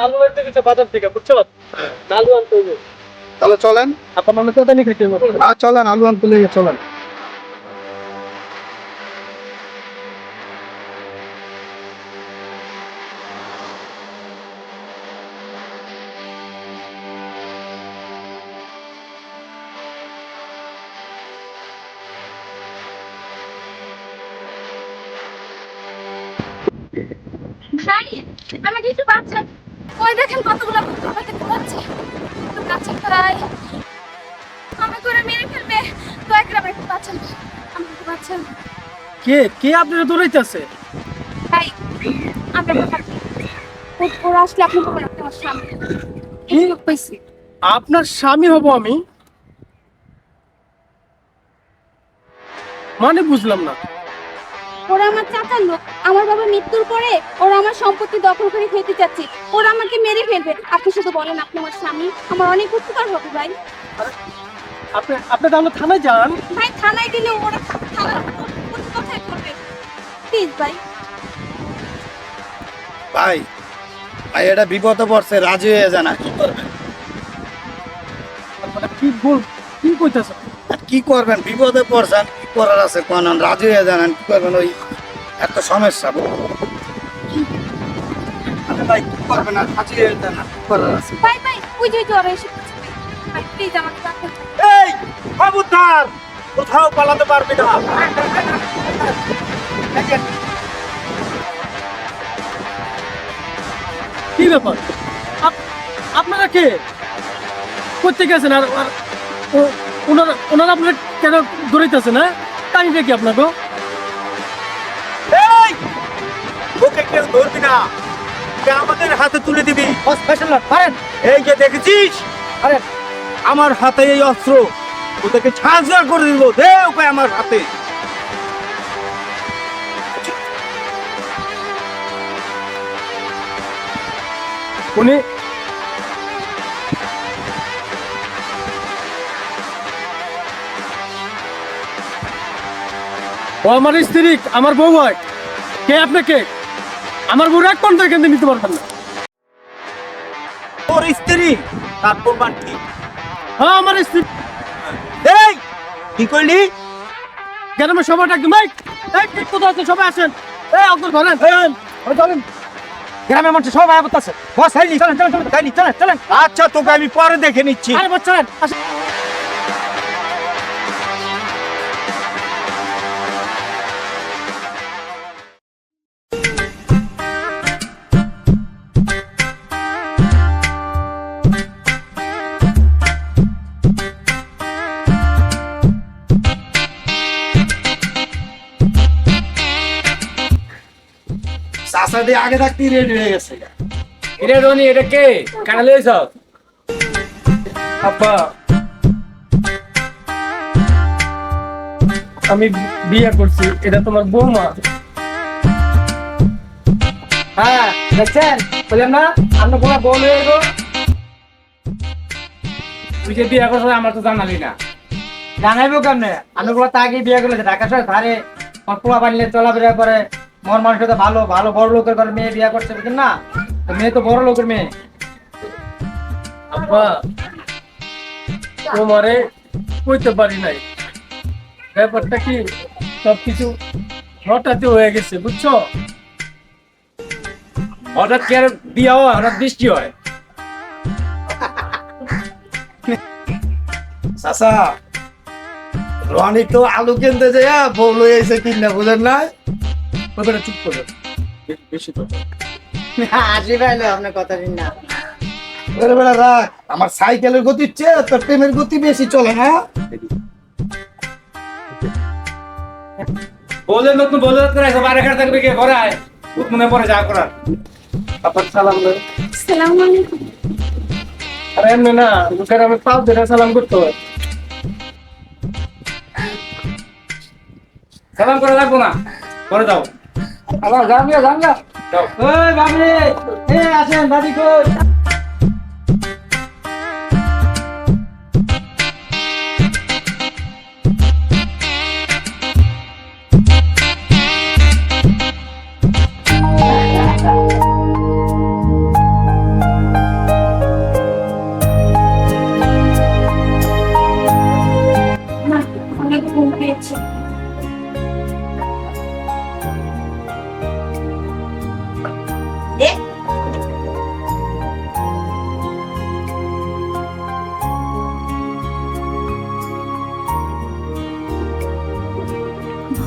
আলু আনতে গেছে বাজার থেকে, বুঝছো? আলু আনতে হবে। তাহলে চলেন। আপনার মনে কথা নিয়ে খেতে হবে। চলেন, আলু আনতে লেগে চলেন। ভাই, আমাকে একটু বাঁচান। ওই দেখেন কতগুলো কুকুর দেখতে পাচ্ছি। একটু কাছে প্রায় আমাকে করে মেরে ফেলবে। দয়া করে আমাকে একটু বাঁচান। আমাকে একটু বাঁচান। কে কে আপনারা দৌড়াইতেছে? ভাই, আমরা ওরা আসলে আপনি বলবেন আপনি আমার স্বামী। কি? এই লোক পাইছি। আপনার স্বামী হব আমি? মানে বুঝলাম না। ওরা আমার চাচার লোক। আমার বাবা মৃত্যুর পরে ওরা আমার সম্পত্তি দখল করে খেতে চাচ্ছে। ওরা আমাকে মেরে ফেলবে। আপনি শুধু বলেন আপনি আমার স্বামী, আমার অনেক উপকার হবে ভাই। আপনি আপনি তাহলে থানায় যান। ভাই, থানায় দিলে ওরা থানা কোথায় করবে? প্লিজ ভাই। ভাই ভাই এটা বিপদে পড়ছে, রাজি হয়ে যান। আর কি করবেন? মানে কি কইতাছেন? আর কি করবেন? বিপদে পড়ছেন, কি করার আছে কোন? রাজি হয়ে যান। আর কি করবেন? ওই এত সমস্যা। আরে ভাই কি করবেন? আর রাজি হয়ে যান। আর কি করার আছে? ভাই ভাই, ওই যে ওরা এসে পড়ছে ভাই। ভাই প্লিজ আমাকে বাঁচান। এই খবরদার, কোথাও পালাতে পারবি না। কি ব্যাপার? আপনারা কে? করতে গেছেন? আর আর ওনারা আপনারা কেন দৌড়াইতেছে না? কাহিনীটা কি আপনাকে? এই ওকে কেউ ধরবি না, ওকে আমাদের হাতে তুলে দিবি। এই যে দেখেছিস, আরে আমার হাতে এই অস্ত্র, ওদেরকে ট্রান্সফার করে দিব। দে ওকে আমার হাতে। উনি ও আমার স্ত্রী, আমার বউ হয়। কে আপনাকে? আমার বউ এক পর্যন্ত এখান থেকে নিতে পারবেন না। তোর স্ত্রী, তার প্রমাণ কি? হ্যাঁ আমার স্ত্রী। এই কি করলি? গ্রামের সবাই ডাকবেন। কোথায় আছেন? সবাই আসেন। এই অগ্র ধরেন। চলেন, গ্রামের মানুষ সবাই আবতাছে। বস হাইলি, চলেন চলেন চলেন, তাইনি চলেন চলেন। আচ্ছা তোকে আমি পরে দেখে নিচ্ছি। আরে বাচ্চা আসেন। চাষা দিয়ে আগে থাকতেই রেডি হয়ে গেছে। এটা রনি, এটা কে? কানা লইছ? আপা, আমি বিয়ে করছি। এটা তোমার বৌমা? হ্যাঁ দেখছেন, বললাম না আপনার বৌমা বউ লয়ে গো। তুই যে বিয়ে করছো আমার তো জানালি না। জানাইবো কেমনে? আমি গুলো তাকে বিয়ে করেছে ঢাকা শহরে ধারে পোলা বানিয়ে চলাফেরা করে, মন মানুষ তো ভালো ভালো বড় লোকের ঘরে মেয়ে বিয়ে করছে, বুঝছেন না? তো মেয়ে তো বড় লোকের মেয়ে। আব্বা, তোমারে কইতে পারি নাই। ব্যাপারটা কি সবকিছু হঠাৎ হয়ে গেছে, বুঝছো? হঠাৎ কি আর বিয়ে হয়? হঠাৎ বৃষ্টি হয়? চাষা রনি তো আলু কিনতে যায় বউ লই এসে কিনে, বুঝেন না? ওখানে চুপ করো, বেশি তো আসি পাইলে আপনার কথা শুন না। বেলা বেলা রাখ, আমার সাইকেলের গতির চেয়ে তোর প্রেমের গতি বেশি চলে না। বলে নতুন বলে করে বাইরে খাট থাকবে কে ঘরে আয়, মনে পড়ে যা করার। আপনার সালাম দেন। আসসালামু আলাইকুম। আরে এমনি না, লোকের আমি পাঁচ দিনে সালাম করতে হয়। সালাম করে লাগবো না, করে দাও। আবার জানগা জানগা যাও। ওই বাবরে, এ আসেন দাদি কই? যাচ্ছি।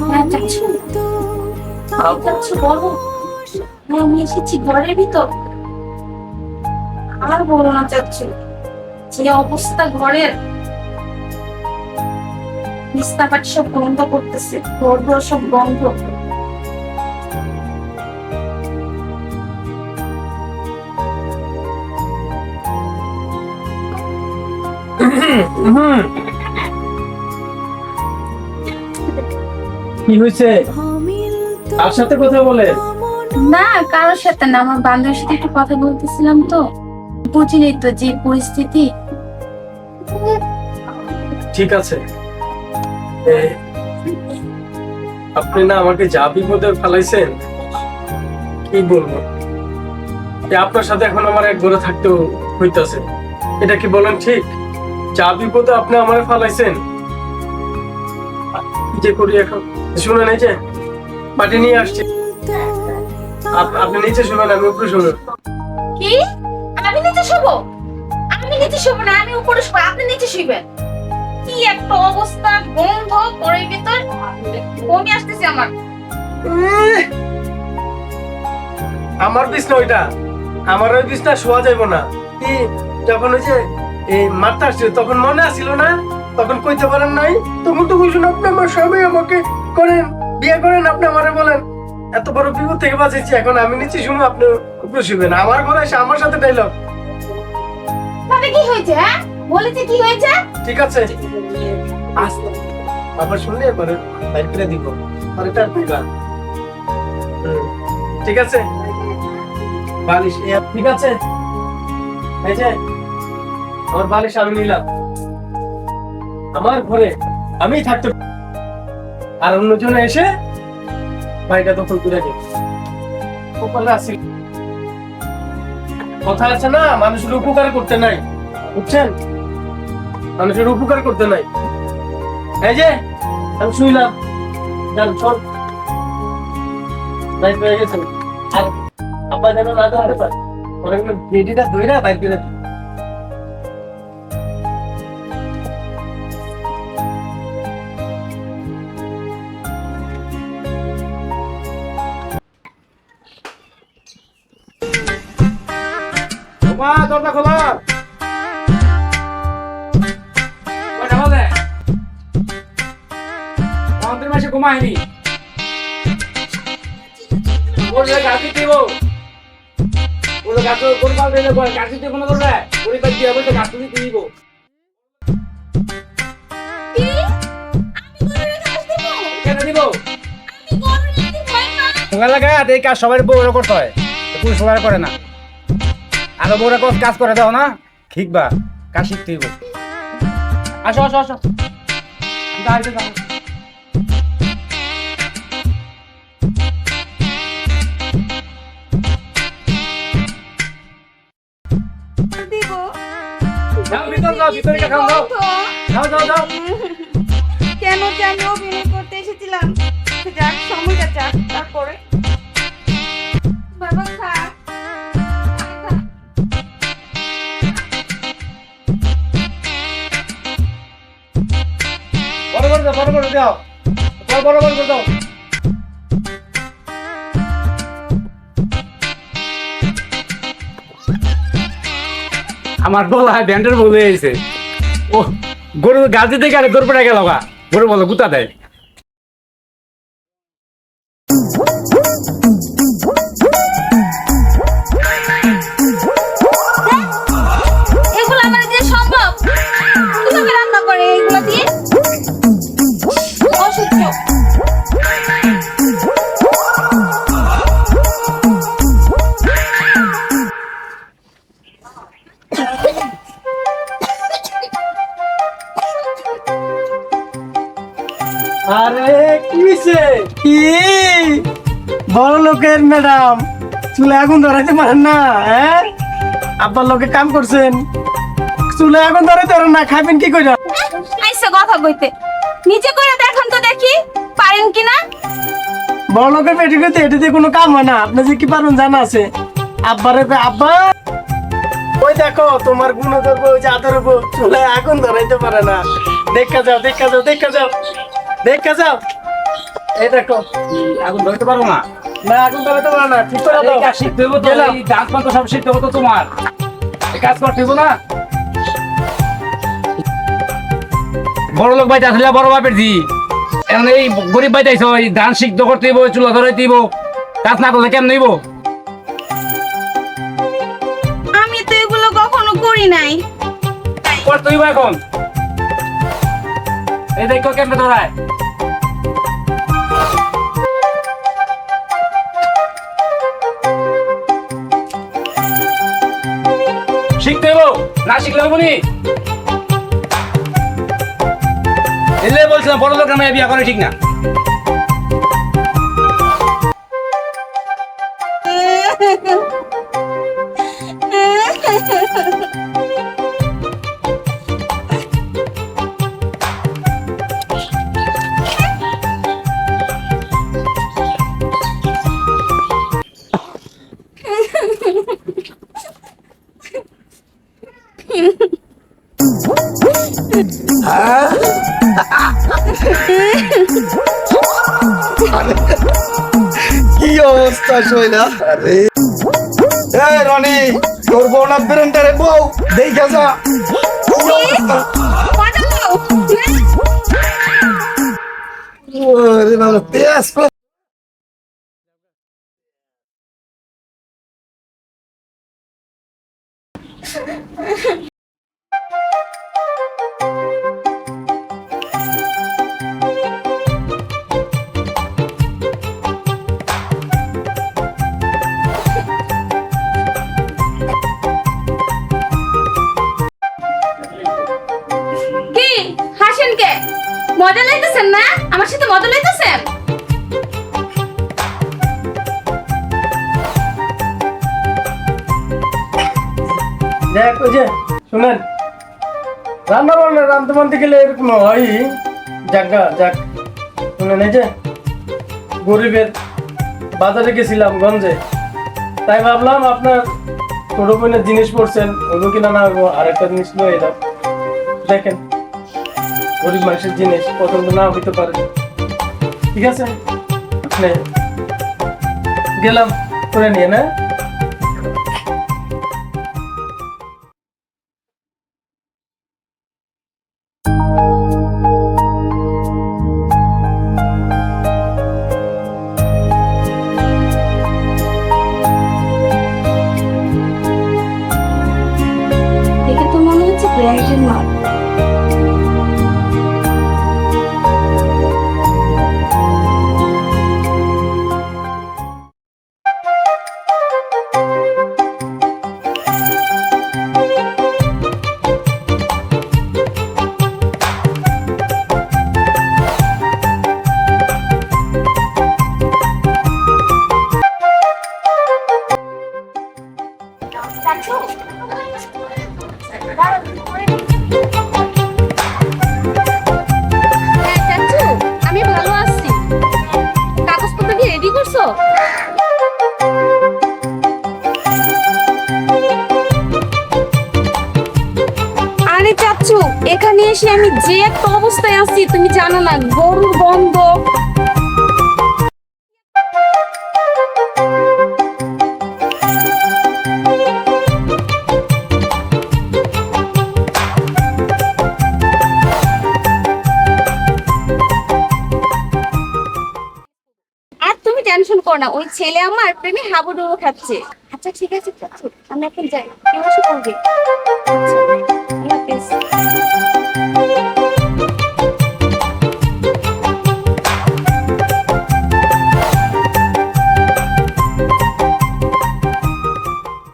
হ্যাঁ, যাচ্ছি। যাচ্ছি, বলো। হ্যাঁ, আমি এসেছি ঘরের ভিতর। আর বলো না চাচ্ছি, যে অবস্থা ঘরের, বিস্তাপাটি সব বন্ধ করতেছে, ঘর ঘর সব বন্ধ। কি হয়েছে? কার সাথে কথা বলে? না, কারোর সাথে না, আমার বান্ধবীর সাথে একটু কথা বলতেছিলাম তো। বুঝিনি তো যে পরিস্থিতি। ঠিক আছে, আপনি না আমাকে যা বিপদে ফেলাইছেন কি বলবো, আপনার সাথে এখন আমার এক ঘরে থাকতে হইতাছে। এটা কি বলেন ঠিক? যা বিপদে আপনি আমার ফেলাইছেন, কি যে করি এখন? শুনে নেই যে পাটি নিয়ে আসছি, আপনি নিচে শুনেন, আমি উপরে শুনুন। কি? আমি নিচে শোবো? আমি নিচে শোবো না, আমি উপরে শোবো, আপনি নিচে শুইবেন? কি একটা অবস্থা, গন্ধ ঘরের ভিতর, বমি আসতেছে আমার। আমার বিছনা ওইটা, আমার ওই বিছনা শোয়া যাইব না। কি যখন ওই যে মারতে আসছিল তখন মনে আসছিল না? তখন কইতে পারেন নাই? তখন তো বুঝুন আপনি আমার স্বামী, আমাকে করেন, বিয়ে করেন, আপনি আমারে বলেন। এত বড় বিপদ থেকে বাঁচাইছি, এখন আমি নিচে শুনো, আপনি উপরে শুবেন। আমার ঘরে এসে আমার সাথে ডাইলগ। তাতে কি হয়েছে? হ্যাঁ, বলেছে কি হয়েছে? ঠিক আছে, আস্তে আবার শুনলে এবারে বাইর করে দিব, পরে তার দিবা। ঠিক আছে, বালিশ ঠিক আছে, এই যে আমার বালিশ আমি নিলাম। আমার ঘরে আমি থাকতে, আর অন্যজন এসে বাড়িটা দখল করে দিই। কথা আছে না, মানুষের উপকার করতে নাই, বুঝছেন? মানুষের উপকার করতে নাই। এই যে আমি শুইলাম, যান চল, বাইক হয়ে গেছেন। আর আব্বা যেন না ধরতে পারে, অনেকগুলো বেডিটা ধইরা বাইক করে দিই। দরজা খোলা। কয়টা বাজে? আমাদের মাসে ঘুমায়নি। বললে গাছি দিব, বলে গাছ কোন পাল দিলে গাছি দিব না, ধরলে পরিবার দিয়ে বলতে গাছ দিতে দিব। কি? আমি ঘরে রেখে দিব? কেন দিব? আমি ঘরে রেখে ভয় না। মোবাইল লাগায় এই কাজ সবাই বউরা করতে হয়, পুরুষ সবাই করে না। আরো বউরা কাজ করে দাও না, শিখবা, কাজ শিখতে হইব। আসো আসো আসো, দিব। যাও ভিতর যাও, ভিতরে খাও দাও, যাও যাও যাও। কেন যে আমি অভিনয় করতে এসেছিলাম, যাক সময়টা যাক, তারপরে বাবা খা। বড় বড় দাও, বড় বড় দাও, বড় বড় দাও। আমার গলায় ব্যান্ডের বলে এসে ও গরু গাছ দিতে গেলে গরু পেটে গেল গা, গরু বলো গুতা দেয়। এগুলো আমার দিয়ে সম্ভব? কিভাবে রান্না করে এগুলো দিয়ে? অসহ্য। আরে কি হইছে? কি বড় লোকের ম্যাডাম, চুলে আগুন ধরাইতে পারেন না? হ্যাঁ, আপনার লোকে কাম করছেন, চুলে আগুন ধরাইতে পারেন না, খাবেন কি করে? আইসা কথা কইতে, নিজে করে দেখান তো। দেখি পারেন কিনা। বড় লোকের পেটি করতে এটাতে কোনো কাম হয় না। আপনি যে কি পারবেন জানা আছে। আব্বারে আব্বা ওই দেখো তোমার গুণ করবো ওই যে আদর চুলায় আগুন ধরাইতে পারে না। দেখা যাও দেখা যাও দেখা যাও দেখা যাও। এই দেখো আগুন ধরতে পারো না। না আগুন ধরাইতে পারে না। ঠিক করে দাও। এই কাজ শিখতে হবে তো, গেলাম। এই ডান্স পান্তা সব শিখতে হবে তো তোমার। এই কাজ করতে হবে না। বড় লোক বাড়িতে আসলে বড় বাপের জি, এখন এই গরিব বাড়িতে আইসো, এই ডান্স শিখতে করতে হইব, চুলা ধরাইতে হইব, কাজ না করলে কেমন হইব? আমি তো এগুলো কখনো করি নাই। করতে হইব এখন। এই দেখো কেমনে ধরায়। শিখতে হইব, না শিখলে হইব নি। এলে বলছিলাম বড় লোকের মেয়ে বিয়া করে ঠিক না। কি অবস্থা শৈলা? আরে এই রনি, তোর বউ না বেরেন্টারে বউ দেখা যা। কি অবস্থা? ওরে বাবা, পেঁয়াজ কি হাসেন কে? মজা লাইতেছেন না? আমার সাথে মজা লাইতেছেন? দেখ ওই যে শুনেন, রান্না বান্না রান্ধতে বানতে গেলে এরকম হয়। যাক যাক শুনেন, এই যে গরিবের বাজারে গেছিলাম গঞ্জে, তাই ভাবলাম আপনার ছোট বোনের জিনিস পড়ছেন, ওইগুলো কিনা না হইব, আর একটা জিনিস লয়ে এলাম। দেখেন গরিব মানুষের জিনিস পছন্দ না হইতে পারে, ঠিক আছে? আপনি গেলাম করে নিয়ে না। দেখে তো মনে হচ্ছে ব্র্যান্ডের মাল। হ্যাঁ চাচু, আমি ভালো আছি। কাগজপত্র কি রেডি করছো? আরে চাচু, এখানে এসে আমি যে একটা অবস্থায় আছি তুমি জানো না, গরুর গন্ধ। আর তুমি টেনশন করো না, ওই ছেলে আমার প্রেমে হাবুডুবু খাচ্ছে। আচ্ছা ঠিক আছে চাচু, আমি এখন যাই, কেউ এসে পড়বে। আচ্ছা, আল্লাহ হাফেজ।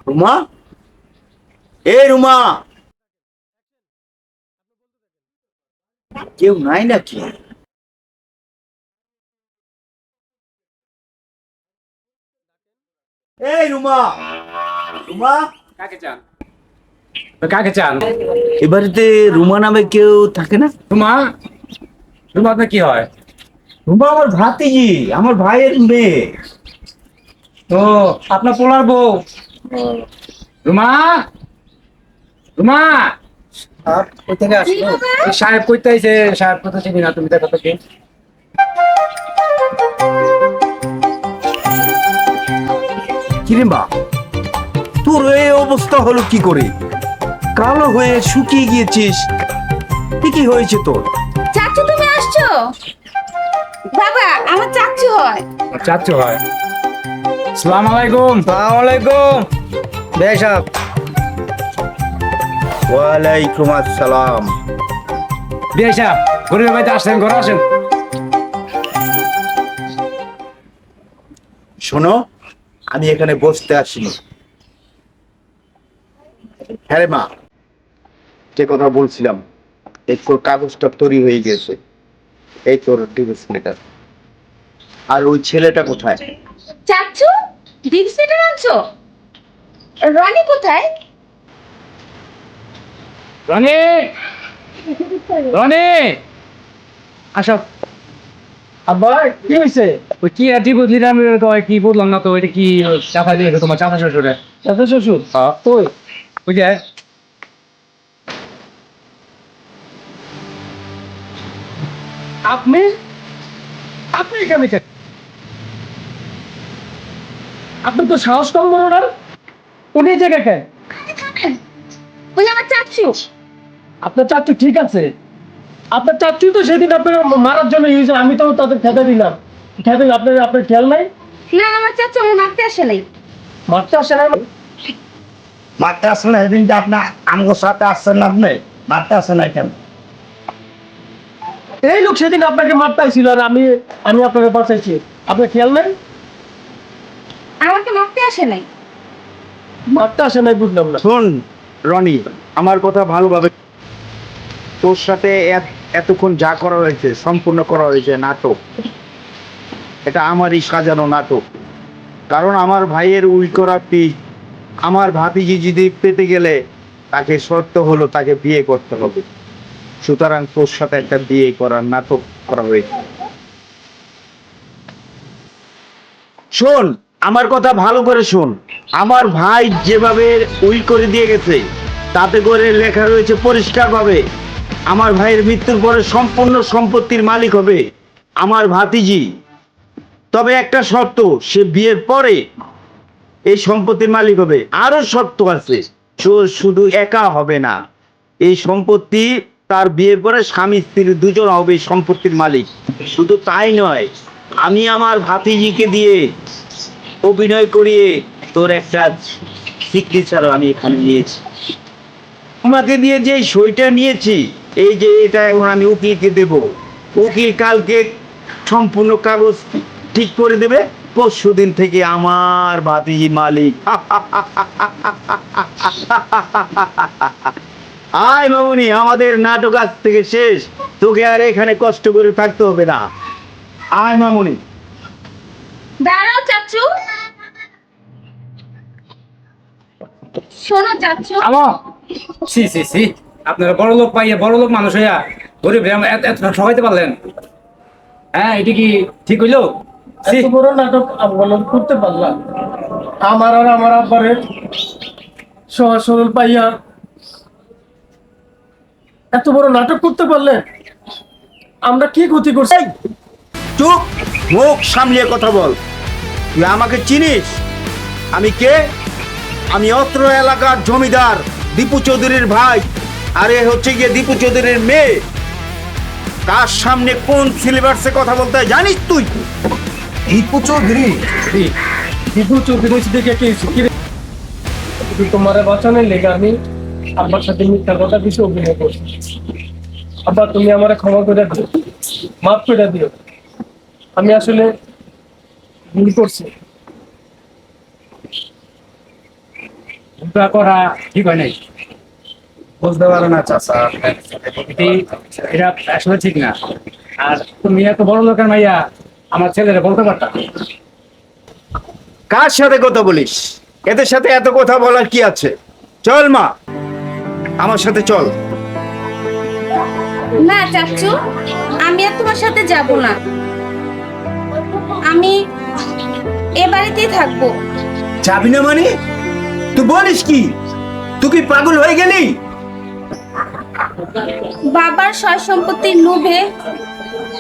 রুমা, এই রুমা, কেউ নাই নাকি? এই রুমা, রুমা, কাকে চান? কাকে চান? এবারেতে রুমা নামে কেউ থাকে না? রুমা, রুমা আপনার কি হয়? রুমা আমার ভাতিজি, আমার ভাইয়ের মেয়ে। তো আপনার পোলার বউ। রুমা, রুমা, কই থেকে আসলো? এই সাহেব কইতে আইছে, সাহেব কত চিনি না, তুমি দেখো তো কি। কিরে মা, তোর এই অবস্থা হলো কি করে? কালো হয়ে শুকিয়ে গিয়েছিস, কি হয়েছে তোর? চাচু তুমি আসছো? বাবা আমার চাচু হয়। চাচ্ছ হয়। সালাম আলাইকুম। আসসালামু আলাইকুম ভাই সাহেব। ওয়ালাইকুম আসসালাম। বিয়ে সাহেব, গরিবের বাড়িতে আসছেন, ঘরে আসেন। শোনো, আমি এখানে বসতে আসিনি। হ্যাঁ রে মা, যে কথা বলছিলাম, এই তোর কাগজটা তৈরি হয়ে গেছে, এই তোর ডিভোর্স লেটার। আর ওই ছেলেটা কোথায়? চাচু ডিক্সিটা আনছো? রনি কোথায়? রনি, রনি, আসো। আব্বা কি হয়েছে? ওই কি আর বুঝলি না, আমি তো কি বললাম না তো, এটা কি চাপা দিয়ে তোমার চাচা শ্বশুরে? চাচা শ্বশুর হ্যাঁ। কই? ওই যে আপনি আপনি এখানে কেন? আপনার তো সাহস কম বড় না, উনি এই জায়গায় কেন? ওই আমার চাচু। আপনার চাচু ঠিক আছে, আপনার চাচু তো সেদিন আপনার মারার জন্য ইউজ, আমি তো তাদের খেতে দিলাম, খেতে আপনার আপনার খেয়াল নাই? না আমার চাচু আমার মারতে আসে নাই। মারতে আসে না? মারতে আসেন না, সেদিন যে আপনার আমগোর সাথে আসছেন না, আপনি মারতে আসেন না কেন? এই লোক সেদিন আপনাকে মারতে আসছিল আর আমি আমি আপনাকে বাঁচাইছি, আপনার খেয়াল নাই? আমাকে মারতে আসে নাই। মারতে আসে নাই বুঝলাম না। শোন রনি, আমার কথা ভালোভাবে, তোর সাথে এতক্ষণ যা করা হয়েছে সম্পূর্ণ করা হয়েছে নাটক। এটা আমারই সাজানো নাটক। কারণ আমার ভাইয়ের উই করা পিঠ, আমার ভাতিজি যদি পেতে গেলে তাকে শর্ত হলো তাকে বিয়ে করতে হবে। সুতরাং তোর সাথে একটা বিয়ে করার নাটক করা হয়েছে। শোন, আমার কথা ভালো করে শোন। আমার ভাই যেভাবে উইল করে দিয়ে গেছে, তাতে করে লেখা রয়েছে পরিষ্কারভাবে, আমার ভাইয়ের মৃত্যুর পরে সম্পূর্ণ সম্পত্তির মালিক হবে আমার ভাতিজি। তবে একটা শর্ত, সে বিয়ের পরে এই সম্পত্তির মালিক হবে। আরো শর্ত আছে, শুধু একা হবে না, এই সম্পত্তি তার বিয়ের পরে স্বামী স্ত্রী দুজন হবে এই সম্পত্তির মালিক। শুধু তাই নয়, আমি আমার ভাতিজিকে দিয়ে অভিনয় করিয়ে তোর একটা সিগনেচারও আমি এখানে নিয়েছি। তোমাকে দিয়ে যে সইটা নিয়েছি, এই যে এটা এখন আমি উকিলকে দেব, উকিল কালকে সম্পূর্ণ কাগজ ঠিক করে দেবে, পরশুদিন থেকে আমার ভাতিজি মালিক। আয় মামুনি, আমাদের নাটক আজ থেকে শেষ, তোকে আর এখানে কষ্ট করে থাকতে হবে না। আয় মামুনি। দাঁড়াও চাচু। শোনো চাচু, আমো, সি সি সি, আপনারা বড় লোক পাইয়া, বড় লোক মানুষ হইয়া গরিব এত ঠকাইতে পারলেন? হ্যাঁ, এটা কি ঠিক হইলো? ছি। এত বড় নাটক অবলম্বন করতে পারলাম, আমার আর আমার আব্বারের সহজ সরল পাইয়া এত বড় নাটক করতে পারলেন? আমরা কি ক্ষতি করছি? চুপ, মুখ সামলিয়ে কথা বল। তুই আমাকে চিনিস? আমি কে? আমি অত্র এলাকার জমিদার দীপু চৌধুরীর ভাই, আর এ হচ্ছে গিয়ে দীপু চৌধুরীর মেয়ে। কার সামনে কোন সিলেবাসে কথা বলতে হয় জানিস তুই? দীপু চৌধুরী? দীপু চৌধুরী দেখে কি হয়েছে? কি রে? শুধু তোমার বাঁচানোর লেগে আমি আব্বার সাথে মিথ্যা কথা কিছু অভিনয় করছি। আব্বা তুমি আমার ক্ষমা করে দিও, মাফ করে দিও, আমি আসলে ভুল করছি। ভুলটা করা ঠিক হয় নাই, বুঝতে পারো না চাচা, এটা আসলে ঠিক না। আর তুমি এত বড় লোকের মাইয়া আমার ছেলেরা বলতে পারতাম। কার সাথে কথা বলিস? এদের সাথে এত কথা বলার কি আছে? চল মা, আমার সাথে চল। না চাচু, আমি আর তোমার সাথে যাব না। আমি এ বাড়িতেই থাকবো। যাবি না মানে? তুই বলিস কি? তুই কি পাগল হয়ে গেলি? বাবার সয় সম্পত্তির লোভে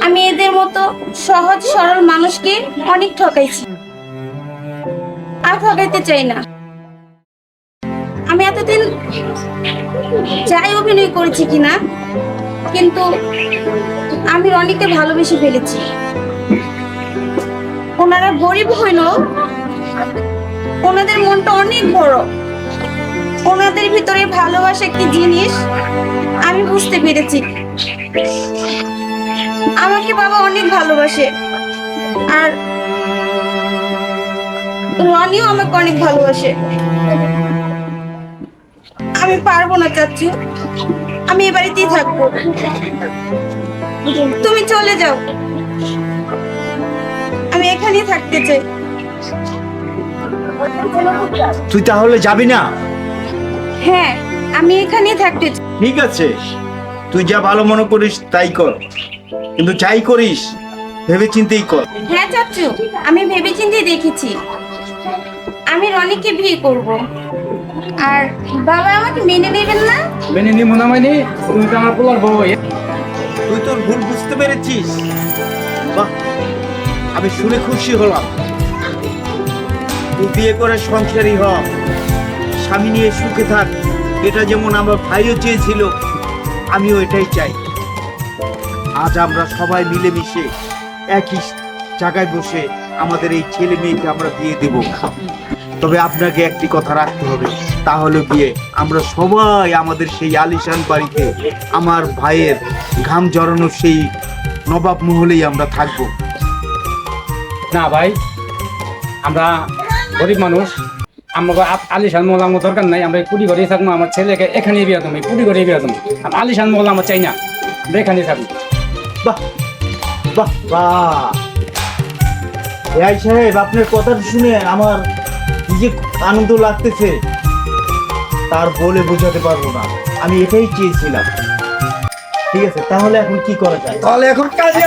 আমি এদের মতো সহজ সরল মানুষকে অনেক ঠকাইছি, আর ঠকাইতে চাই না। আমি এতদিন যাই অভিনয় করেছি কিনা, কিন্তু আমি রনিকে ভালোবেসে ফেলেছি। ওনারা গরিব হইলেও ওনাদের মনটা অনেক বড়। ওনাদের ভিতরে ভালোবাসা একটি জিনিস আমি বুঝতে পেরেছি। আমাকে বাবা অনেক ভালোবাসে, আর রনিও আমাকে অনেক ভালোবাসে। আমি পারবো না চাচু, আমি এ বাড়িতেই থাকবো। তুমি চলে যাও, আমি এখানেই থাকতে চাই। তুই তাহলে যাবি না? হ্যাঁ, আমি এখানেই থাকতে চাই। ঠিক আছে, তুই যা ভালো মনে করিস তাই কর, কিন্তু যাই করিস ভেবে চিন্তেই কর। হ্যাঁ চাচু, আমি ভেবেচিন্তে দেখেছি আমি রনিকে বিয়ে করব। আর বাবা আমাকে মেনে নেবেন না? মেনে নি মনে হয়নি, তুমি তো আমার পোলার বউ। তুই তোর ভুল বুঝতে পেরেছিস। বাহ, আমি শুনে খুশি হলাম। তুই বিয়ে করে সংসারী হ, স্বামী নিয়ে সুখে থাক। এটা যেমন আমার ভাইও চেয়েছিল, আমিও এটাই চাই। আজ আমরা সবাই মিলেমিশে একই জায়গায় বসে আমাদের এই ছেলে মেয়েকে আমরা বিয়ে দেব। তবে আপনাকে একটি কথা রাখতে হবে, তাহলে বিয়ে আমরা সবাই আমাদের সেই আলিশান বাড়িতে আমার ভাইয়ের ঘাম জড়ানো সেই নবাব মহলেই আমরা থাকবো। না ভাই, আমরা গরিব মানুষ, আমাকে আলিশান মহল আমার দরকার নাই। আমরা কুড়ি ঘরেই থাকবো, আমার ছেলেকে এখানে বিয়ে দেবো, কুড়ি ঘরে বিয়ে দেবো। আলিশান মহল আমার চাই না, আমরা এখানেই থাকবো। বাহ বাহ বাহ, ভাই সাহেব, আপনার কথা শুনে আমার নিজে আনন্দ লাগতেছে, তার বলে বোঝাতে পারবো না। আমি এটাই চেয়েছিলাম। ঠিক আছে, তাহলে এখন কি করা যায়? তাহলে এখন কাজে